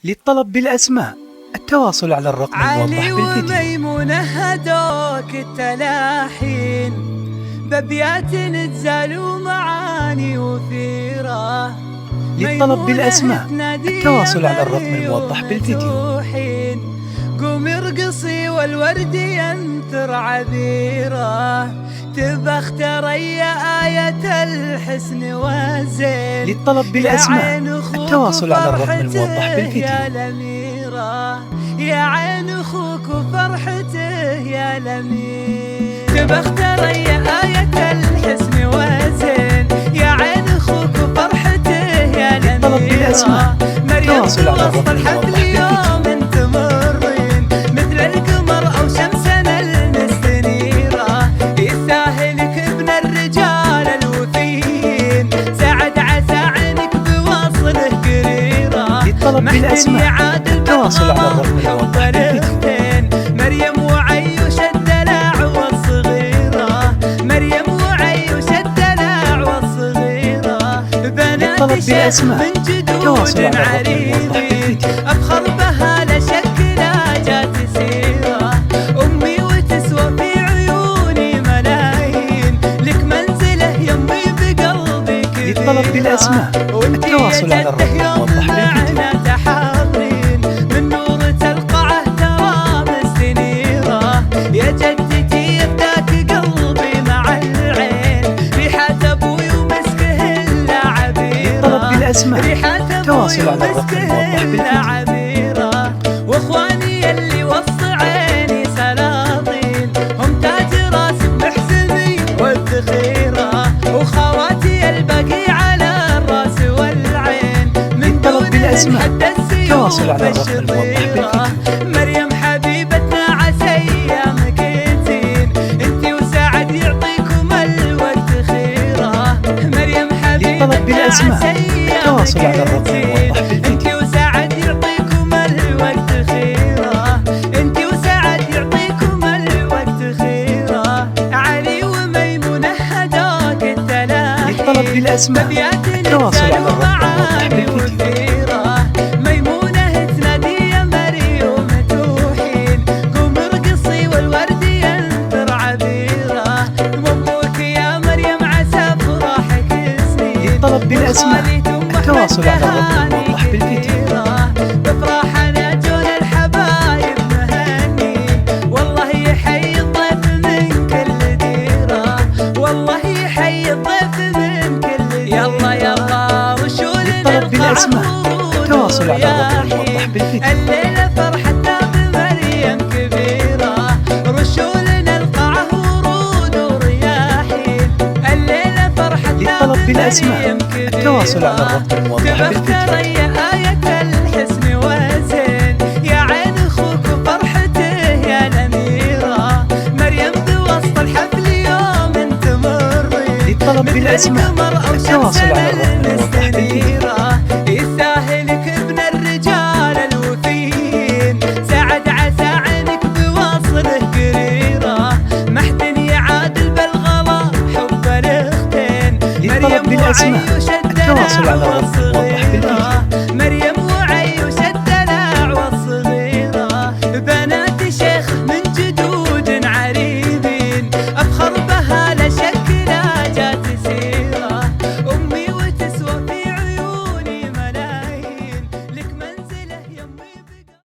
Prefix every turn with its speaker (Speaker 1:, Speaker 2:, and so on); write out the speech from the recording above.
Speaker 1: للطلب بالأسماء التواصل على الرقم الموضح
Speaker 2: علي
Speaker 1: بالفيديو.
Speaker 2: وميمونة هدوك التلاحين بأبيات تزال ومعاني وثيرة.
Speaker 1: للطلب بالأسماء التواصل على الرقم الموضح بالفيديو.
Speaker 2: قومي ارقصي والورد ينثر عبيرة، تبى اختري آية الحسن والزين.
Speaker 1: للطلب بالأسماء التواصل على الرقم الموضح بالفيديو.
Speaker 2: يا الأميرة يا عين أخوك وفرحته يا الأميرة، تبى اختري آية الحسن والزين. يا عين أخوك وفرحته يا الأميرة.
Speaker 1: للطلب بالأسماء التواصل على الرقم الموضح بالفيديو. للطلب بالأسماء التواصل على الرقم الموضح بالفيديو.
Speaker 2: مريم وعيوش الدلع والصغيرة، مريم وعيوش الدلع والصغيرة.
Speaker 1: للطلب بالأسماء التواصل على الرقم الموضح بالفيديو.
Speaker 2: أفخر بها لا شك لا جات سيرة، أمي وتسوى في عيوني ملايين. لك منزله يمي بقلبي كبيرة.
Speaker 1: للطلب بالأسماء التواصل على الرقم الموضح بالفيديو.
Speaker 2: من نورة القاعة ترى مستنيرة. يا جدتي يبداك قلبي مع العين، ريحة أبوي ومسكه إلا عبيرة.
Speaker 1: للطلب بالأسماء التواصل على الرقم الموضح بالفيديو.
Speaker 2: واخواني اللي وسط عيني سلاطين، هم تاج راسي محسني والذخيرة. وخواتي الباقي على الراس والعين، من دون
Speaker 1: بالأسماء التواصل على الرقم الموضح
Speaker 2: بالفيديو. مريم حبيبتنا عسى ايامك تزين، انتي وسعد يعطيكم الود خيرة. مريم حبيبتنا عسى
Speaker 1: التواصل على الرقم الموضح بالفيديو.
Speaker 2: انتي وسعد يعطيكم الود خيرة، انتي وسعد يعطيكم الود خيرة. علي وميمونة هدوك التلاحين.
Speaker 1: للطلب بالأسماء التواصل على الرقم الموضح بالفيديو.
Speaker 2: ميمونة تنادي يا مريم توحين، قومي ارقصي والورد ينثر عبيرة. مبروك يا مريم عسى فرحك سنين.
Speaker 1: للطلب بالأسماء التواصل على الرقم الموضح بالفيديو.
Speaker 2: بفرحنا جون الحبايب مهنين، والله يحيي الضيف من كل ديرة. والله يحيي الضيف من كل ديرة. يلا يلا وشولنا
Speaker 1: للطلب بالأسماء التواصل على الرقم الموضح بالفيديو.
Speaker 2: الليلة فرحتنا بمريم كبيرة، رشوا لنا القاعة ورود ورياحين. الليلة فرحتنا
Speaker 1: للطلب بالأسماء التواصل على الرقم الموضح بالفيديو.
Speaker 2: آية الحسن والزين. يا عين أخوك وفرحته يا الأميرة، مريم بوسط الحفل يوم تمرين.
Speaker 1: للطلب بالأسماء التواصل على الرقم الموضح بالفيديو.
Speaker 2: يستاهلك ابن الرجال الوفيين، سعد عسى عينك بوصله قريرة. محد يعادل بالغلا حب الاختين.
Speaker 1: للطلب بالأسماء التواصل على الرقم الموضح